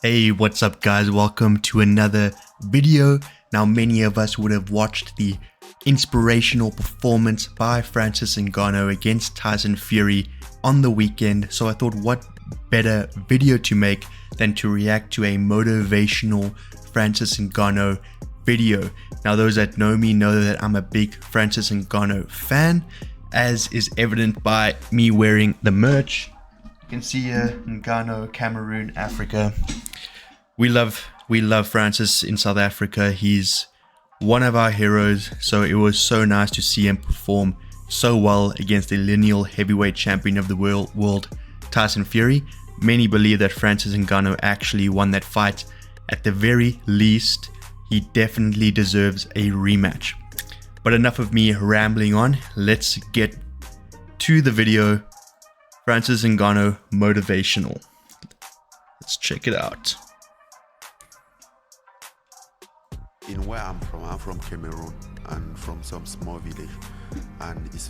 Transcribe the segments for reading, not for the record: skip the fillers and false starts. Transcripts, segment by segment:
Hey, what's up guys? Welcome to another video. Now many of us would have watched the inspirational performance by Francis Ngannou against Tyson Fury on the weekend. So I thought what better video to make than to react to a motivational Francis Ngannou video. Now those that know me know that I'm a big Francis Ngannou fan, as is evident by me wearing the merch. You can see here Ngannou, Cameroon, Africa. We love Francis in South Africa. He's one of our heroes, so it was so nice to see him perform so well against the lineal heavyweight champion of the world, Tyson Fury. Many believe that Francis Ngannou actually won that fight. At the very least, he definitely deserves a rematch. But enough of me rambling on. Let's get to the video. Francis Ngannou Motivational. Let's check it out. In where I'm from Cameroon, and from some small village, and it's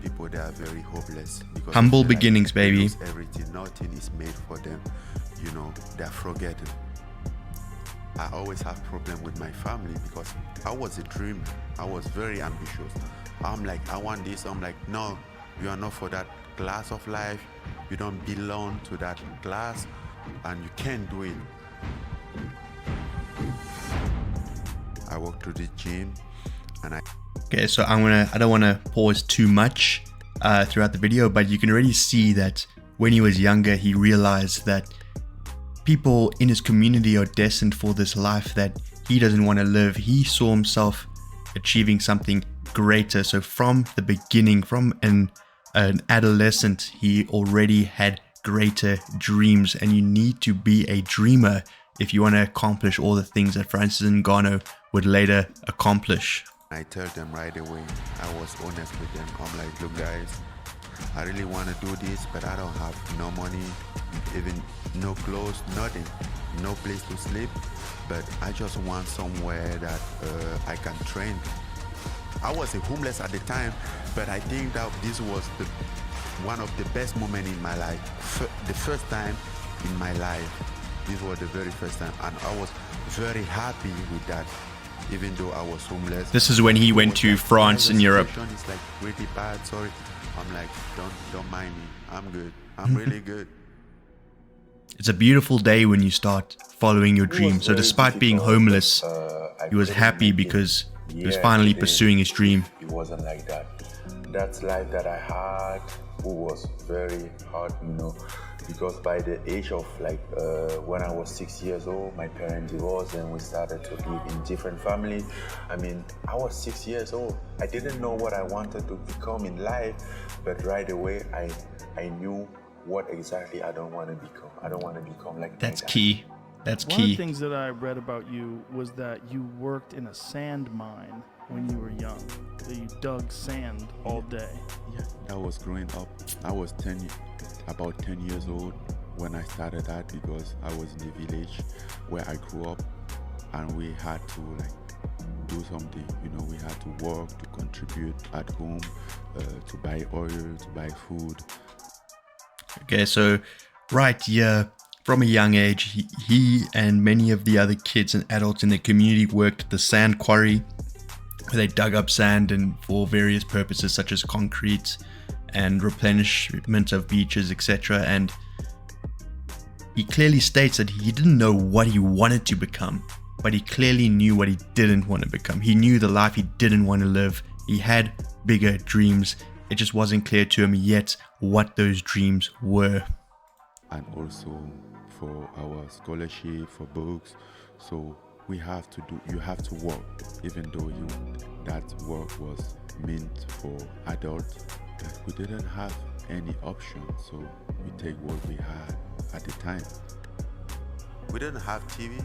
people there are very hopeless because humble beginnings, baby. Everything, nothing is made for them. You know, they're forgetting. I always have problem with my family because I was a dreamer. I was very ambitious. I'm like, I want this. I'm like, no, you are not for that class of life. You don't belong to that class, and you can't do it. I walk to the gym, and Okay, so I don't want to pause too much throughout the video, but you can already see that when he was younger, he realized that people in his community are destined for this life that he doesn't want to live. He saw himself achieving something greater. So from the beginning, from an adolescent, he already had greater dreams, and you need to be a dreamer if you want to accomplish all the things that Francis Ngannou would later accomplish. I tell them right away, I was honest with them. I'm like, look guys, I really want to do this, but I don't have no money, even no clothes, nothing, no place to sleep, but I just want somewhere that I can train. I was a homeless at the time, but I think that this was one of the best moments in my life. The first time in my life. This was the very first time, and I was very happy with that, even though I was homeless. This is when he went to France and Europe. It's like really bad, sorry. I'm like, don't mind me. I'm good. I'm really good. It's a beautiful day when you start following your dream. So despite being homeless, he was happy because he was finally pursuing his dream. It wasn't like that. That life that I had was very hard, you know, because by the age of when I was 6 years old, my parents divorced and we started to live in different families. I mean, I was 6 years old. I didn't know what I wanted to become in life, but right away I knew what exactly I don't want to become. I don't want to become like That's that. key. That's One of the key. things that I read about you was that you worked in a sand mine when you were young. So you dug sand all day. Yeah, that was growing up. I was about 10 years old when I started that, because I was in the village where I grew up, and we had to do something. You know, we had to work to contribute at home, to buy oil, to buy food. Okay, so right here, from a young age, he and many of the other kids and adults in the community worked at the sand quarry, where they dug up sand and for various purposes such as concrete and replenishment of beaches, etc. And he clearly states that he didn't know what he wanted to become, but he clearly knew what he didn't want to become. He knew the life he didn't want to live. He had bigger dreams. It just wasn't clear to him yet what those dreams were. And also for our scholarship, for books, so you have to work, even though that work was meant for adults. We didn't have any option, so we take what we had at the time. We didn't have TV.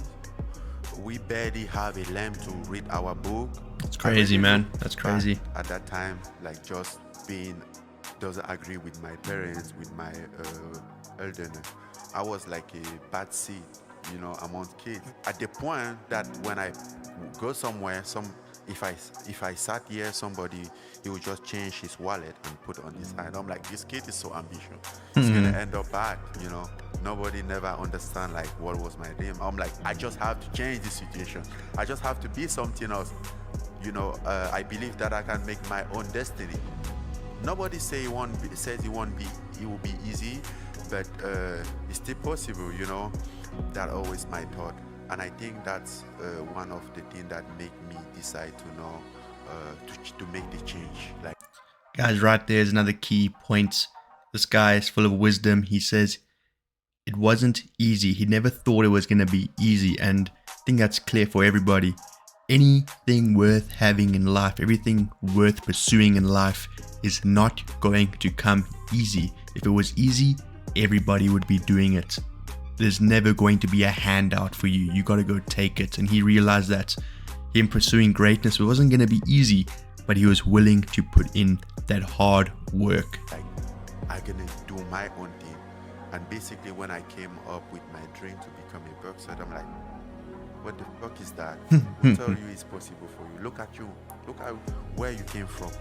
We barely have a lamp to read our book. It's crazy, man. That's crazy. At that time, like, just being doesn't agree with my parents, with my elderness. I was like a bad seed, you know, among kids. At the point that when I go somewhere, if I sat here, somebody, he would just change his wallet and put on his side. I'm like, this kid is so ambitious. It's gonna end up bad, you know. nobody never understand like what was my dream. I'm like, I just have to change the situation. I just have to be something else. I believe that I can make my own destiny. Nobody says it will be easy, but it's still possible. That always my thought, and I think that's one of the things that make me decide to make the change. Like, guys, right there's another key point. This guy is full of wisdom. He says it wasn't easy. He never thought it was going to be easy, and I think that's clear for everybody. Anything worth having in life, everything worth pursuing in life is not going to come easy. If it was easy, everybody would be doing it. There's never going to be a handout for you. You got to go take it. And he realized that him pursuing greatness, it wasn't going to be easy, but he was willing to put in that hard work. Like, I'm going to do my own thing. And basically when I came up with my dream to become a boxer, I'm like, what the fuck is that? Who told you it's possible for you? Look at you. Look at where you came from.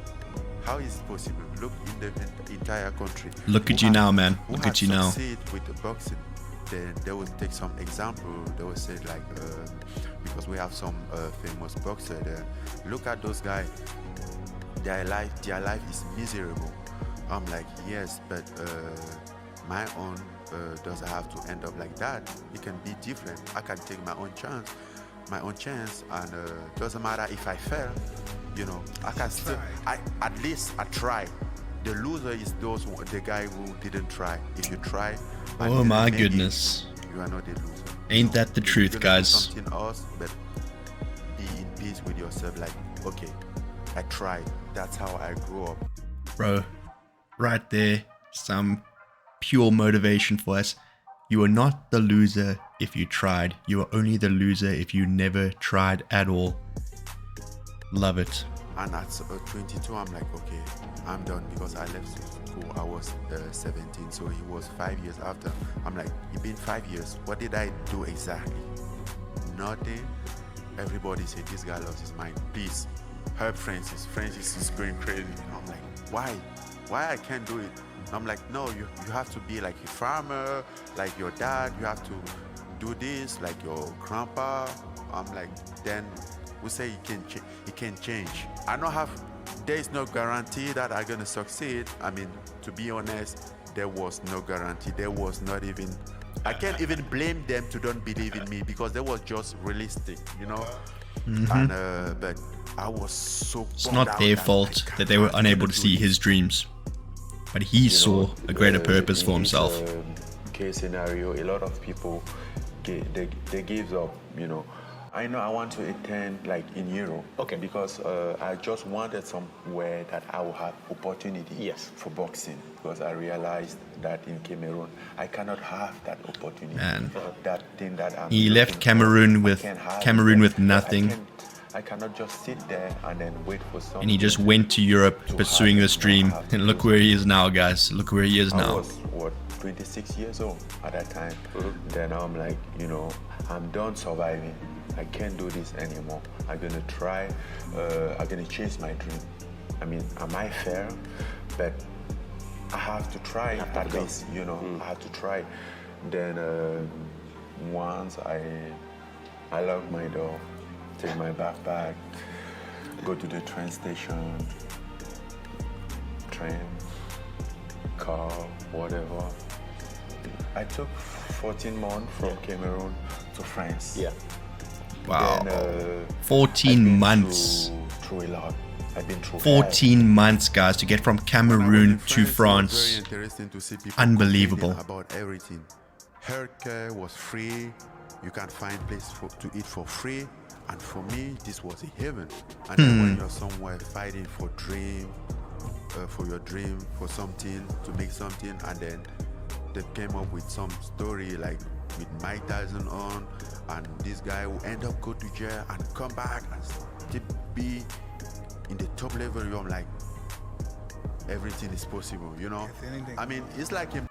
How is it possible? Look in the entire country. Look at you now, man. Look at you now. With the boxing, then they will take some example. They will say like, because we have some famous boxer there. Look at those guys. Their life is miserable. I'm like, yes, but my own doesn't have to end up like that. It can be different. I can take my own chance, and doesn't matter if I fail. I can still. At least I try. The loser is the guy who didn't try. If you try, oh my goodness, you are not the loser. Ain't that the truth, guys? Something else, but be in peace with yourself. Like, okay, I tried. That's how I grew up, bro. Right there, some pure motivation for us. You are not the loser if you tried. You are only the loser if you never tried at all. Love it. And at 22, I'm like, okay, I'm done, because I left school. I was 17, so he was 5 years after. I'm like, it's been 5 years. What did I do exactly? Nothing. Everybody said this guy lost his mind. Please help Francis. Francis is going crazy. I'm like, why? Why I can't do it? I'm like, no, you have to be like a farmer, like your dad. You have to do this, like your grandpa. I'm like, then we say it can change. There is no guarantee that I'm gonna succeed. I mean, to be honest, there was no guarantee. There was not even. I can't even blame them to don't believe in me, because they was just realistic, Mm-hmm. And but I was so. It's not their fault that they were unable to see his dreams. But he saw a greater purpose for himself. Case scenario, a lot of people they give up. I know I want to attend like in Europe. Okay. Because I just wanted somewhere that I will have opportunity. Yes. For boxing, because I realized that in Cameroon I cannot have that opportunity. Man. That thing that I'm. He left Cameroon with nothing. I cannot just sit there and then wait for something. And he just went to Europe pursuing this dream. And look where he is now, guys. Look where he is now. I was, 26 years old at that time. Then I'm like, I'm done surviving. I can't do this anymore. I'm gonna try. I'm gonna chase my dream. I mean, am I fair? But I have to try at least. I have to try. Then once I lock my door, take my backpack, go to the train station, train, car, whatever. I took 14 months from Cameroon to France. Yeah. Wow. Then, 14 months. Through a lot. I've been through 14 months, guys, to get from Cameroon to France. Very interesting to see people Unbelievable. complaining about everything. Healthcare was free. You can find place to eat for free. And for me, this was a heaven. And then when you're somewhere fighting for your dream, for something, to make something, and then they came up with some story like with Mike Tyson on, and this guy will end up go to jail and come back and still be in the top level. I'm like, everything is possible, I mean, it's like him.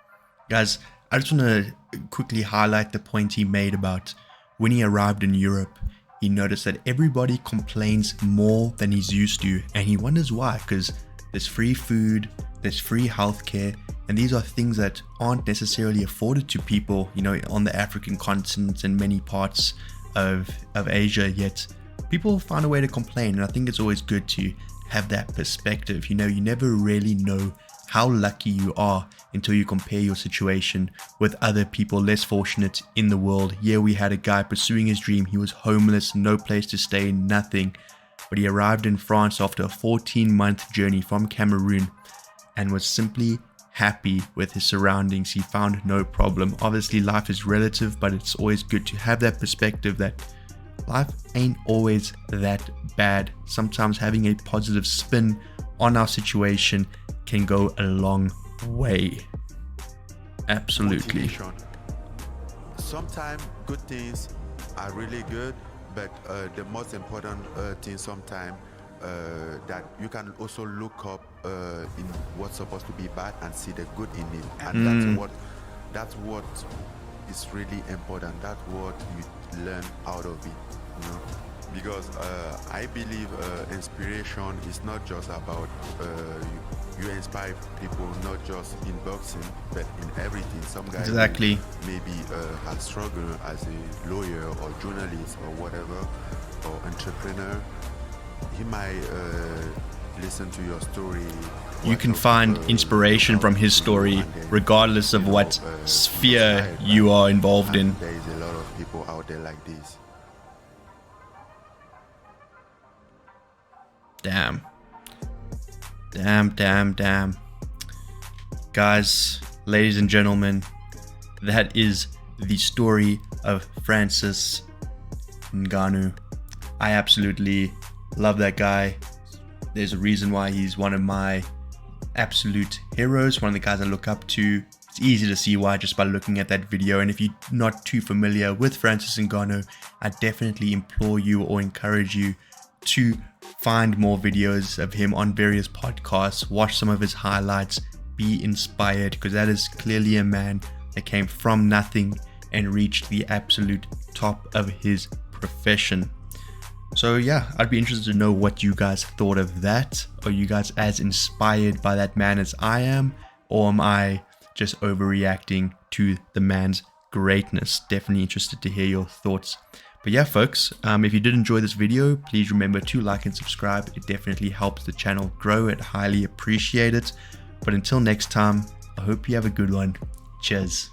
Guys, I just want to quickly highlight the point he made about when he arrived in Europe. He noticed that everybody complains more than he's used to, and he wonders why, because there's free food, there's free healthcare, and these are things that aren't necessarily afforded to people, on the African continent and many parts of Asia, yet people find a way to complain. And I think it's always good to have that perspective. You never really know how lucky you are until you compare your situation with other people less fortunate in the world. Yeah, we had a guy pursuing his dream. He was homeless, no place to stay, nothing. But he arrived in France after a 14-month journey from Cameroon and was simply happy with his surroundings. He found no problem. Obviously, life is relative, but it's always good to have that perspective that life ain't always that bad. Sometimes having a positive spin on our situation can go a long way. Absolutely. Motivation. Sometimes good things are really good, but the most important thing sometimes that you can also look up in what's supposed to be bad and see the good in it, and that's what is really important. That's what you learn out of it, because I believe inspiration is not just about you inspire people not just in boxing but in everything. Some guy exactly maybe has struggled as a lawyer or journalist or whatever, or entrepreneur, he might listen to your story. You can find inspiration from his story regardless of what sphere you are involved in. There is a lot of people out there like this. Damn. Guys, ladies and gentlemen, that is the story of Francis Ngannou. I absolutely love that guy. There's a reason why he's one of my absolute heroes, one of the guys I look up to. It's easy to see why just by looking at that video. And if you're not too familiar with Francis Ngannou, I definitely implore you or encourage you to find more videos of him on various podcasts, watch some of his highlights, be inspired, because that is clearly a man that came from nothing and reached the absolute top of his profession. So yeah, I'd be interested to know what you guys thought of that. Are you guys as inspired by that man as I am, or am I just overreacting to the man's greatness? Definitely interested to hear your thoughts. But yeah, folks, if you did enjoy this video, please remember to like and subscribe. It definitely helps the channel grow. I'd highly appreciate it. But until next time, I hope you have a good one. Cheers.